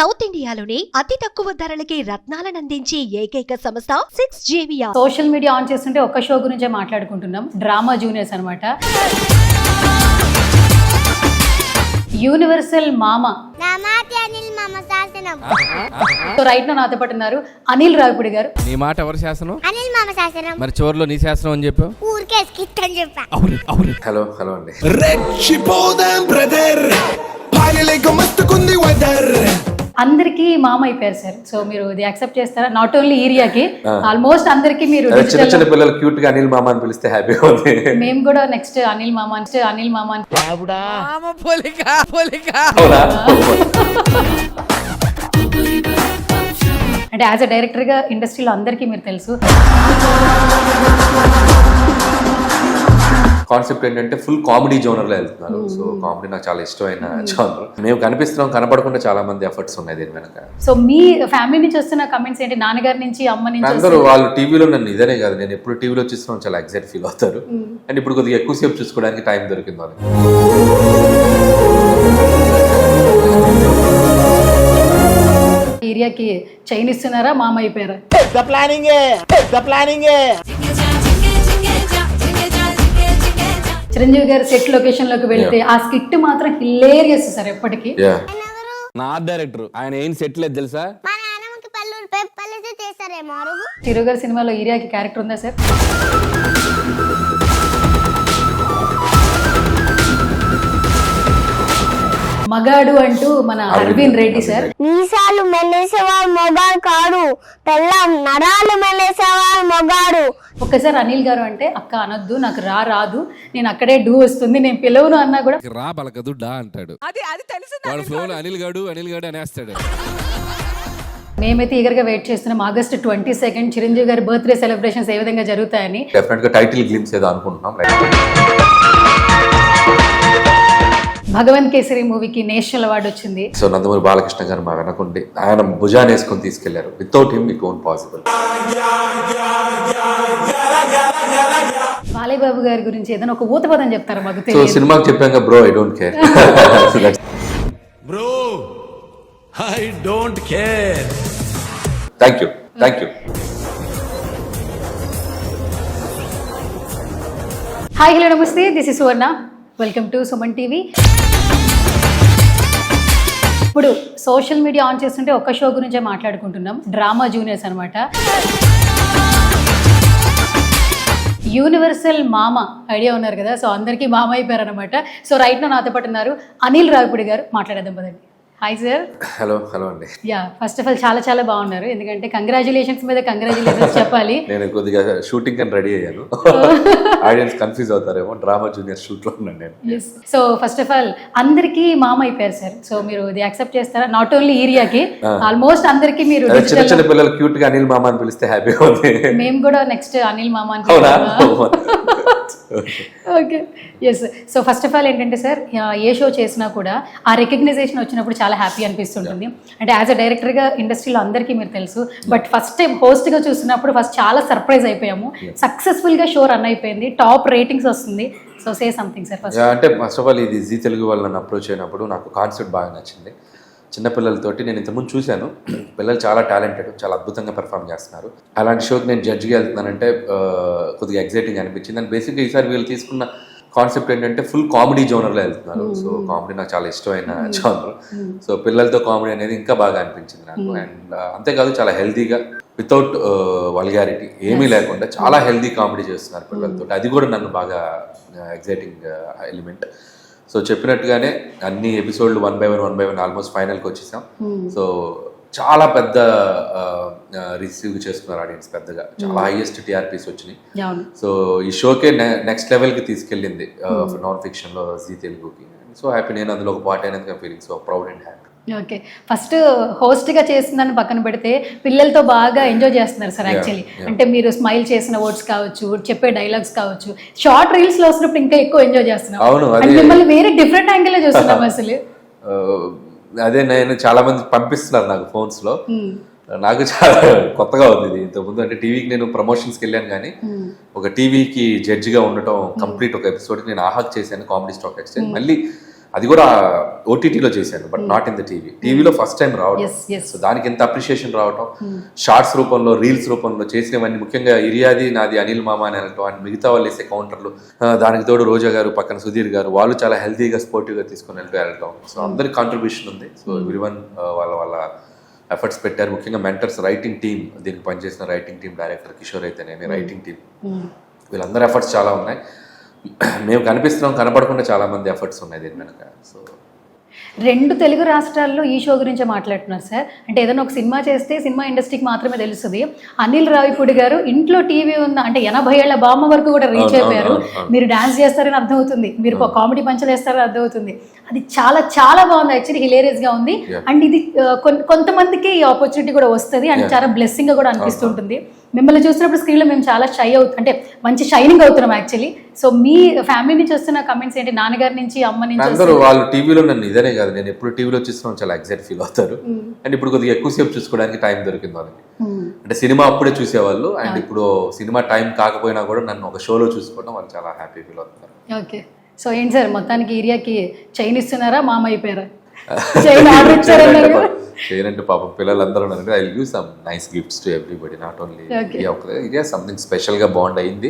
South ఇండియాలోని అతి తక్కువ ధరలకి రత్నాలనందించే ఏకైక సంస్థ 6JVR. సోషల్ మీడియా ఆన్ చేస్తుంటే ఒక్క షో గురించే మాట్లాడుకుంటున్నాం, డ్రామా జూనియర్స్ అనమాట. యూనివర్సల్ మామ రైట్ నా నాతో పాటు ఉన్నారు అనిల్ రావిపూడి గారు. నీ మాట ఎవరు శాసనం? అనిల్ మామ శాసనం. మరి చివర్లో నీ శాసనం అని చెప్పావు. ఊరికే స్కిట్ అని చెప్పా. హలో హలో అండి. అందరికి మామ అయిపోయారు సార్. సో మీరు ఇది యాక్సెప్ట్ చేస్తారా? నాట్ ఓన్లీ ఏరియాకి, ఆల్మోస్ట్ అందరికి మీరు చిన్న చిన్న పిల్లలు క్యూట్ గా అనిల్ మామ అని పిలిస్తే హ్యాపీగా ఉంది. మేము కూడా నెక్స్ట్ అనిల్ మామ అని అంటే యాజ్ అ డైరెక్టర్ గా ఇండస్ట్రీలో అందరికీ మీరు తెలుసు. కాన్సెప్ట్ ఏంటంటే ఫుల్ కామెడీ జోనర్ లో వెళ్తున్నారు. సో కామెడీ నాకు చాలా ఇష్టమైన జోనర్. మేము కనిపిస్తున్నాం, కనపడకుండా చాలా మంది ఎఫర్ట్స్ ఉన్నాయి దీని వెనక. సో మీ ఫ్యామిలీ నుంచి వస్తున్న కమెంట్స్ ఏంటి? నాన్నగారి నుంచి, అమ్మ నుంచి? అందరూ వాళ్ళు టీవీలో నన్ను ఇదనే కాదు, నేను ఎప్పుడు టీవీలో చూస్తున్నాం చాలా ఎగ్జైట్ ఫీల్ అవుతారు. అండ్ ఇప్పుడు కొద్దిగా ఎక్కువసేపు చూసుకోవడానికి టైం దొరికింది వాళ్ళకి. ఏరియాకి చైన్ ఇస్తున్నారా? మామ అయిపోయారా? చిరంజీవి గారు సెట్ లొకేషన్ లోకి వెళ్తే ఆ స్కిట్ మాత్రం హిలేరియస్ సార్ ఎప్పటికీ. నా డైరెక్టర్ ఆయన ఏం సెట్ లేదు తెలుసా? మా నాన్నమ్మకి పల్లెతో చేస్తారేమో అరుగు. చిరు గారి సినిమాలో ఏరియాకి క్యారెక్టర్ ఉందా సార్? మగాడు అంటూ మన అరవింద్ రెడ్డి సార్. మీసాలు మెల్లేసేవాడు మొగాడు కాడు, పెళ్ళం నరాలు మెల్లేసేవాడు మొగాడు. ఒక్కసారి అనిల్ గారు అంటే అక్క అనొద్దు, నాకు రాదు, నేను అక్కడే డూ వస్తుంది, నేను పిలవను అన్నా కూడా రా పలకదు డా అంటాడు. వాడు ఫ్లోలో అనిల్ గాడు అనేస్తాడు. మేమైతే ఈగర్గా వెయిట్ చేస్తున్నాం ఆగస్ట్ 22 చిరంజీవి గారి బర్త్డే సెలబ్రేషన్స్ ఏ విధంగా జరుగుతాయని. డెఫినెట్ గా టైటిల్ గ్లిమ్స్ ఏదో అనుకుంటున్నాం. భగవంత్ కేసరి మూవీకి నేషనల్ అవార్డు వచ్చింది. సో నందమూరి బాలకృష్ణ గారు మా వెనకుండి ఆయన భుజాన్ని వేసుకొని తీసుకెళ్లారు. Without him it won't possible. Balayya Babu garu గురించి ఏదైనా ఒక ఊతపదం చెప్తారా మాకు? సో సినిమాకి చెప్పాక bro I don't care. Bro I don't care. Thank you. Hi hello namaste, this is Suvarna, welcome to Suman TV. ఇప్పుడు సోషల్ మీడియా ఆన్ చేస్తుంటే ఒక్క షో గురించే మాట్లాడుకుంటున్నాం, డ్రామా జూనియర్స్ అనమాట. యూనివర్సల్ మామ ఐడియా ఉన్నారు కదా, సో అందరికీ మామ అయిపోయారు అనమాట. సో రైట్ నాతో పాటు ఉన్నారు అనిల్ రావిపూడి గారు. మాట్లాడేద్దాం పదండి. Hi sir. హలో అండి. యా, ఫస్ట్ ఆఫ్ ఆల్ చాలా బాగున్నారు. ఎందుకంటే కంగ్రాచులేషన్స్ మీద కంగ్రాచులేషన్స్ చెప్పాలి. నేను కొద్దిగా షూటింగ్ అని రెడీ అయ్యాను. ఆడియన్స్ కన్ఫ్యూజ్ అవుతారేమో, డ్రామా జూనియర్ షూట్ లో ఉన్నాను నేను. సో ఫస్ట్ ఆఫ్ ఆల్ అందరికీ మామ అయిపోయారు సార్. సో మీరు ఇది యాక్సెప్ట్ చేస్తారా? నాట్ ఓన్లీ ఏరియాకి, ఆల్మోస్ట్ అందరికి మీరు చిన్న చిన్న పిల్లలు క్యూట్ గా అనిల్ మామ అని పిలిస్తే హ్యాపీగా ఉంది. మేము కూడా నెక్స్ట్ అనిల్ మామ అని. Okay, yes. So first of all ఏంటంటే సార్, ఏ షో చేసినా కూడా ఆ రికగ్నైజేషన్ వచ్చినప్పుడు చాలా హ్యాపీ అనిపిస్తుంటుంది. అంటే యాజ్ అ డైరెక్టర్గా ఇండస్ట్రీలో అందరికీ మీరు తెలుసు, బట్ ఫస్ట్ టైం హోస్ట్గా చూసినప్పుడు ఫస్ట్ చాలా సర్ప్రైజ్ అయిపోయాము. సక్సెస్ఫుల్గా షో రన్ అయిపోయింది, టాప్ రేటింగ్స్ వస్తుంది. So say something sir first. అంటే ఫస్ట్ ఆఫ్ ఆల్ ఇది జీ తెలుగు వాళ్ళు నన్ను అప్రోచ్ అయినప్పుడు నాకు కాన్సెప్ట్ బాగా నచ్చింది. చిన్నపిల్లలతోటి నేను ఇంతకుముందు చూశాను, పిల్లలు చాలా టాలెంటెడ్, చాలా అద్భుతంగా పెర్ఫామ్ చేస్తున్నారు. అలాంటి షోకి నేను జడ్జిగా వెళ్తున్నానంటే కొద్దిగా ఎగ్జైటింగ్ అనిపించింది. అండ్ బేసిక్గా ఈసారి వీళ్ళు తీసుకున్న కాన్సెప్ట్ ఏంటంటే ఫుల్ కామెడీ జోనర్లో వెళ్తున్నారు. సో కామెడీ నాకు చాలా ఇష్టమైన జోనర్. సో పిల్లలతో కామెడీ అనేది ఇంకా బాగా అనిపించింది నాకు. అండ్ అంతేకాదు చాలా హెల్తీగా, వితౌట్ వల్గారిటీ ఏమీ లేకుండా చాలా హెల్తీ కామెడీ చేస్తున్నారు పిల్లలతో. అది కూడా నన్ను బాగా ఎగ్జైటింగ్ ఎలిమెంట్. సో చెప్పినట్టుగానే అన్ని ఎపిసోడ్లు 1 by 1 ఆల్మోస్ట్ ఫైనల్కి వచ్చేసాం. సో చాలా పెద్ద రిసీవ్ చేసుకున్నారు ఆడియన్స్, పెద్దగా చాలా హైయెస్ట్ టీఆర్పీస్ వచ్చినాయి. సో ఈ షోకే నెక్స్ట్ లెవెల్కి తీసుకెళ్ళింది నాన్ ఫిక్షన్లో జీ తెలుగుకి. సో హ్యాపీ, నేను అందులో ఒక పార్ట్ అయినందుకు feeling so proud and happy. Okay, first హోస్ట్గా చేస్తుందని పక్కన పెడితే పిల్లలతో బాగా ఎంజాయ్ చేస్తున్నారు సార్ యాక్చువల్లీ. అంటే మీరు స్మైల్ చేసిన వర్డ్స్ కావచ్చు, చెప్పే డైలాగ్స్ కావచ్చు, షార్ట్ రీల్స్ లో వస్తున్నప్పుడు ఇంకా ఎక్కువ ఎంజాయ్ చేస్తున్నాం. మిమ్మల్ని వేరే డిఫరెంట్ యాంగిల్ లో చూస్తున్నాం అసలు. అదే నేను చాలా మంది పంపిస్తున్నారు నాకు ఫోన్స్ లో, నాకు చాలా కొత్తగా ఉంది ఇది. ఇంతకుముందు అంటే టీవీకి నేను ప్రమోషన్స్కి వెళ్ళాను, కానీ ఒక టీవీకి జడ్జిగా ఉండటం కంప్లీట్ ఒక ఎపిసోడ్కి నేను ఆహాక్ చేశాను, కామెడీ స్టాక్ ఎక్స్చేంజ్. మళ్ళీ అది కూడా ఓటీటీలో చేశాను, బట్ నాట్ ఇన్ ద టీవీలో ఫస్ట్ టైం రావడం. Yes, yes. సో దానికి ఎంత అప్రిషియేషన్ రావటం, షార్ట్స్ రూపంలో, రీల్స్ రూపంలో చేసినవన్నీ, ముఖ్యంగా ఇరియాది నాది అనిల్ మామ అని అనటం, అండ్ మిగతా వాళ్ళు వేసే కౌంటర్లు, దానికి తోడు రోజా గారు, పక్కన సుధీర్ గారు, వాళ్ళు చాలా హెల్తీగా స్పోర్టివ్గా తీసుకొని వెళ్ళటం. సో అందరికి కాంట్రిబ్యూషన్ ఉంది. సో ఎవ్రీవన్ వాళ్ళ ఎఫర్ట్స్ పెట్టారు. ముఖ్యంగా మెంటర్స్, రైటింగ్ టీమ్, దీనికి పనిచేసిన రైటింగ్ టీమ్, డైరెక్టర్ కిషోర్ అయితేనేమి, రైటింగ్ టీమ్, వీళ్ళందరూ ఎఫర్ట్స్ చాలా ఉన్నాయి. మేము కనిపిస్తున్నాం, కనపడకుండా చాలా మంది ఎఫర్ట్స్ ఉన్నాయి దీని వెనక. సో 2 తెలుగు రాష్ట్రాల్లో ఈ షో గురించే మాట్లాడుతున్నారు సార్. అంటే ఏదైనా ఒక సినిమా చేస్తే సినిమా ఇండస్ట్రీకి మాత్రమే తెలుస్తుంది. అనిల్ రావిపూడి గారు ఇంట్లో టీవీ ఉన్న అంటే 80 ఏళ్ల బామ్మ వరకు కూడా రీచ్ అయిపోయారు. మీరు డాన్స్ చేస్తారని అర్థమవుతుంది, మీరు కామెడీ పంచలు వేస్తారని అర్థమవుతుంది. అది చాలా చాలా బాగుంది, యాక్చువల్లీ హిలేరియస్ గా ఉంది. అండ్ ఇది కొంతమందికి ఈ ఆపర్చునిటీ కూడా వస్తుంది అండ్ చాలా బ్లెస్సింగ్ గా కూడా అనిపిస్తుంటుంది. మిమ్మల్ని చూసినప్పుడు స్క్రీన్ లో మేము చాలా షై అంటే మంచి షైనింగ్ అవుతున్నాం యాక్చువల్లీ. సో మీ ఫ్యామిలీ నుంచి వస్తున్న కమెంట్స్ ఏంటి, నాన్నగారి నుంచి, అమ్మ నుంచి? అందరూ వాళ్ళు టీవీలో నన్ను ఇదనే కాదు, నేను ఎప్పుడు టీవీలో చూస్తున్నాను చాలా ఎగ్జైట్ ఫీల్ అవుతారు. అండ్ ఇప్పుడు కొద్దిగా ఎక్కువసేపు చూసుకోవడానికి టైం దొరికింది వాళ్ళకి. అంటే సినిమా అప్పుడే చూసేవాళ్ళు, అండ్ ఇప్పుడు సినిమా టైం కాకపోయినా కూడా నన్ను ఒక షోలో చూసుకోవడం వాళ్ళు చాలా హ్యాపీ ఫీల్ అవుతున్నారు. ఓకే, సో ఏంటి సార్ మొత్తానికి ఏరియాకి చైన్ ఇస్తున్నారా, మామ అయిపోయారా? Chain order ఇచ్చారన్నారు. చేయనంటే పాపం పిల్లలందరూ ఉన్నారంటే I will give some nice gifts to everybody, not only ఇదే సంథింగ్ స్పెషల్ గా బాండ్ అయింది.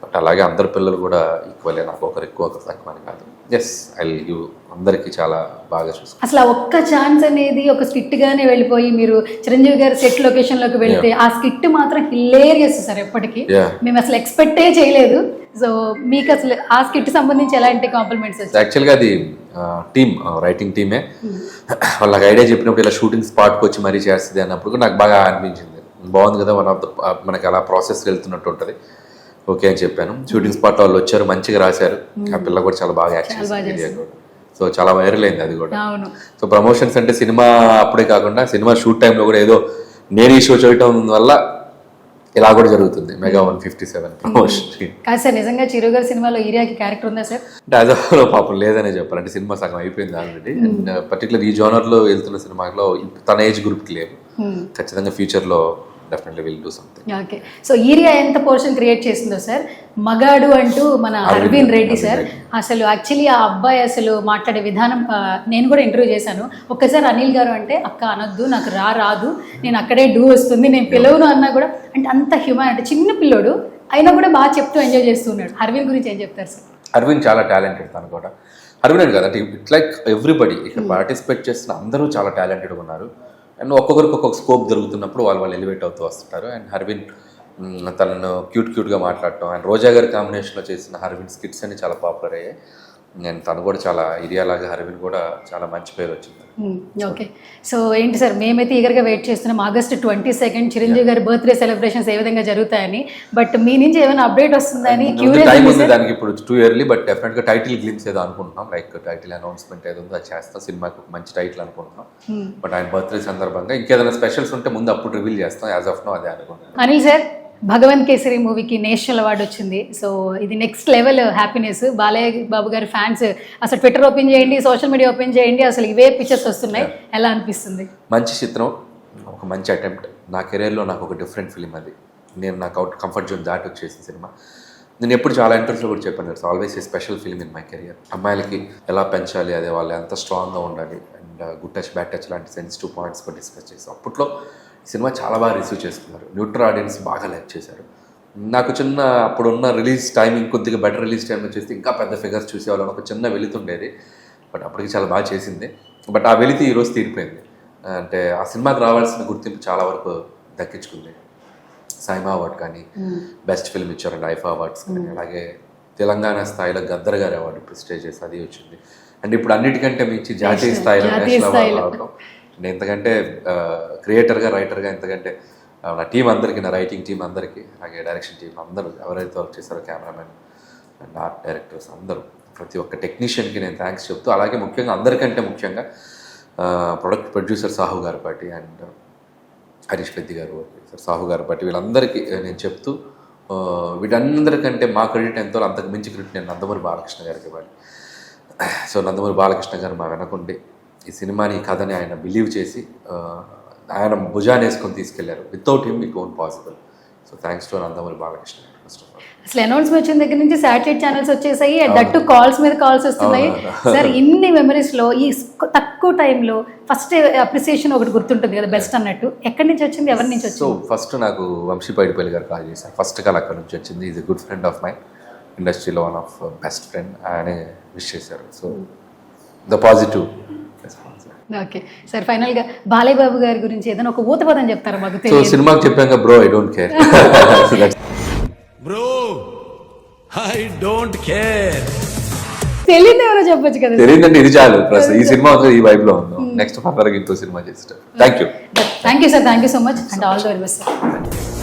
బట్ అలాగే అందరు పిల్లలు కూడా ఈక్వల్లీ, నాకు ఒకరు ఎక్కువ ఒకరు తక్కువ అని కాదు. ఎస్, ఐ విల్ గివ్ అందరికి చాలా బాగా చూసుకో. అసలు ఆ ఒక్క ఛాన్స్ అనేది ఒక స్కిట్ గానే వెళ్ళిపోయి మీరు చిరంజీవి గారి సెట్ లొకేషన్ లోకి వెళ్తే ఆ స్కిట్ మాత్రం హిలేరియస్ సార్. ఎప్పటికీ మేము అసలు ఎక్స్పెక్టే చేయలేదు. సో మీకు అసలు ఆ స్కిట్ సంబంధించి ఎలాంటి కాంప్లిమెంట్స్ వచ్చాయి? యాక్చువల్గా అది టీమ్, రైటింగ్ టీమే వాళ్ళకి ఐడియా చెప్పినప్పుడు ఇలా షూటింగ్ స్పాట్కి వచ్చి మరీ చేస్తుంది అన్నప్పుడు నాకు బాగా అనిపించింది. బాగుంది కదా, మనకి అలా ప్రాసెస్ వెళ్తున్నట్టు ఉంటుంది. ఓకే అని చెప్పాను. షూటింగ్ స్పాట్ వాళ్ళు వచ్చారు, మంచిగా రాశారు. ఆ పిల్ల కూడా చాలా బాగా యాక్ట్ చేసింది. సో చాలా వైరల్ అయింది అది కూడా. సో ప్రమోషన్స్ అంటే సినిమా అప్పుడే కాకుండా సినిమా షూట్ టైంలో కూడా ఏదో నేను ఈ షో చేయటం వల్ల ఇలా కూడా జరుగుతుంది. Mega 157 promotion. కాదు సార్, నిజంగా చిరు గారి సినిమాలో ఏరియాకి క్యారెక్టర్ ఉందా సార్? అంటే అదో పాపం లేదనే చెప్పాలి. అంటే సినిమా సగం అయిపోయింది ఆల్రెడీ. అండ్ పర్టికులర్ ఈ జోనర్లో వెళ్తున్న సినిమాలో తన ఏజ్ గ్రూప్కి లేవు. ఖచ్చితంగా ఫ్యూచర్లో definitely will do something. Okay, so area ఎంత పోర్షన్ క్రియేట్ చేసిందో సార్. మగాడు అంటూ మన అరవింద్ రెడ్డి సార్, అసలు యాక్చువల్లీ ఆ అబ్బాయి అసలు మాట్లాడే విధానం నేను కూడా ఇంటర్వ్యూ చేశాను. ఒక్కసారి అనిల్ గారు అంటే అక్క అనొద్దు, నాకు రాదు, నేను అక్కడే డూ వస్తుంది, నేను పిలవను అన్నా కూడా అంటే అంత హ్యూమన్, అంటే చిన్న పిల్లోడు అయినా కూడా బాగా చెప్తూ ఎంజాయ్ చేస్తున్నాడు. అరవింద్ గురించి ఏం చెప్తారు సార్? అరవింద్ చాలా టాలెంటెడ్. తను కూడా అరవింద్ కదా, అంటే ఇట్ లైక్ ఎవ్రీబడి ఇక్కడ పార్టిసిపేట్ చేస్తున్న అందరూ చాలా టాలెంటెడ్గా ఉన్నారు. అండ్ ఒక్కొక్కరికి ఒక్కొక్క స్కోప్ దొరుకుతున్నప్పుడు వాళ్ళు ఎలివేట్ అవుతూ వస్తుంటారు. అండ్ హర్విన్ తనను క్యూట్గా మాట్లాడటం, అండ్ రోజా గారి కాంబినేషన్లో చేసిన హర్విన్ స్కిట్స్ అన్ని చాలా పాపులర్ అయ్యాయి. నేను తను కూడా చాలా ఏరియాలాగా హర్విన్ కూడా చాలా మంచి పేరు వచ్చింది. ఓకే, సో ఏంటి సార్, మేమైతే ఈగర్గా వెయిట్ చేస్తున్నాం August 22 చిరంజీవి గారి బర్త్డే సెలబ్రేషన్స్ ఏ విధంగా జరుగుతాయని. బట్ మీ నుంచి ఏమైనా అప్డేట్ వస్తుందని టైం ఉంది దానికి. ఇప్పుడు టూ ఇయర్లీ, బట్ డెఫినెట్గా టైటిల్ గ్లిమ్స్ ఏదో అనుకుంటున్నాం. లైక్ టైటిల్ అనౌన్స్మెంట్ ఏదో ఉందో అది చేస్తాం. సినిమాకి ఒక మంచి టైటిల్ అనుకుంటున్నాం. బట్ ఆయన బర్త్డే సందర్భంగా ఇంకేదైనా స్పెషల్స్ ఉంటే ముందు అప్పుడు రివీల్ చేస్తాం. యాజ్ ఆఫ్ నో అదే అనుకుంటున్నాం. అనిల్ సార్, భగవంత్ కేసరి మూవీకి నేషనల్ అవార్డు వచ్చింది. సో ఇది next level happiness. Balayya Babu గారి ఫ్యాన్స్ అసలు ట్విట్టర్ ఓపెన్ చేయండి, సోషల్ మీడియా ఓపెన్ చేయండి, అసలు ఇవే పిక్చర్స్ వస్తున్నాయి. ఎలా అనిపిస్తుంది? మంచి చిత్రం, ఒక మంచి అటెంప్ట్. నా కెరీర్లో నాకు ఒక డిఫరెంట్ ఫిలిం అది. నేను నాకు కంఫర్ట్ జోన్ దాటి వచ్చేసిన సినిమా. నేను ఎప్పుడు చాలా ఇంటర్వ్యూస్లో కూడా చెప్పాను, it's always a special film in my career. అమ్మాయిలకి ఎలా పెంచాలి, అదే వాళ్ళు ఎంత స్ట్రాంగ్గా ఉండాలి, and good touch bad touch లాంటి సెన్సిటివ్ పాయింట్స్ కూడా డిస్కస్ చేసాం. అప్పట్లో సినిమా చాలా బాగా రిసీవ్ చేసుకున్నారు. న్యూట్రల్ ఆడియన్స్ బాగా లైక్ చేశారు. నాకు చిన్న అప్పుడున్న రిలీజ్ టైమింగ్ కొద్దిగా బెటర్ రిలీజ్ టైంలో చేస్తే ఇంకా పెద్ద ఫిగర్స్ చూసేవాళ్ళని ఒక చిన్న వెళుతుండేది. బట్ అప్పటికి చాలా బాగా చేసింది. బట్ ఆ వెళితే ఈరోజు తీరిపోయింది. అంటే ఆ సినిమాకి రావాల్సిన గుర్తింపు చాలా వరకు దక్కించుకుంది. సైమా అవార్డు కానీ, బెస్ట్ ఫిల్మ్ ఇచ్చారు ఐఫా అవార్డ్స్ కానీ, అలాగే తెలంగాణ స్థాయిలో గద్దర్ గారి అవార్డు ప్రెస్టేజ్ చేసి అది వచ్చింది. అండ్ ఇప్పుడు అన్నిటికంటే మించి జాతీయ స్థాయిలో నేషనల్ అవార్డు రావడం. నేను ఎంతకంటే క్రియేటర్గా, రైటర్గా, ఎంతకంటే నా టీం అందరికీ, నా రైటింగ్ టీం అందరికీ, అలాగే డైరెక్షన్ టీం అందరూ ఎవరైతే వర్క్ చేశారో, కెమెరామెన్ అండ్ ఆర్ట్ డైరెక్టర్స్ అందరూ, ప్రతి ఒక్క టెక్నీషియన్కి నేను థ్యాంక్స్ చెప్తూ, అలాగే ముఖ్యంగా అందరికంటే ముఖ్యంగా ప్రొడ్యూసర్ సాహు గారిపాటి అండ్ హరీష్ పెద్ది గారు, సాహు గారిపాటి, వీళ్ళందరికీ నేను చెప్తూ, వీటందరికంటే మా క్రెడిట్ ఎంతో అంతకు మించి క్రెడిట్ నేను నందమూరి బాలకృష్ణ గారికి ఇవ్వాలి. సో నందమూరి బాలకృష్ణ గారు మా వెనకుండి ఈ సినిమాని, ఈ కథని ఆయన బిలీవ్ చేసి ఆయన భుజాన్ని వేసుకొని తీసుకెళ్లారు. Without him it won't possible. So thanks to Nandamuri Balakrishna garu. First of all. అసలు అనౌన్స్మెంట్ వచ్చిన దగ్గర నుంచి శాటిలైట్ ఛానల్స్ వచ్చేసాయి, దట్టు కాల్స్ మీద కాల్స్ వస్తున్నాయి. సార్ ఇన్ని మెమరీస్ లో ఈ తక్కువ టైంలో ఫస్ట్ అప్రిసియేషన్ ఒకటి గుర్తుంటుంది కదా బెస్ట్ అన్నట్టు, ఎక్కడి నుంచి వచ్చింది, ఎవరి నుంచి సో వచ్చింది? ఫస్ట్ నాకు వంశీ పైడిపల్లి గారు కాల్ చేశారు. ఫస్ట్ కాల్ అక్కడ నుంచి వచ్చింది. Is a good friend of my, ఇండస్ట్రీలో వన్ ఆఫ్ బెస్ట్ ఫ్రెండ్. ఆయనే విష్ చేశారు. So the positive response. Okay sir, final గా బాలయ్య బాబు గారి గురించి ఏదైనా ఒక ఊత పదం చెప్తారా మాకు? సో తెలియదు. సినిమాకి చెప్పాక bro I don't care. Bro, I don't care. తెలియదు ఎవరో చెప్పొచ్చు కదా. తెలియదండి, ఇది చాలు. ప్లస్ ఈ సినిమా ఈ వైబ్ లో ఉందాం. నెక్స్ట్ ఫర్దర్ ఇంకో సినిమా చేస్తాం. Thank you sir, thank you so much and all the very best sir.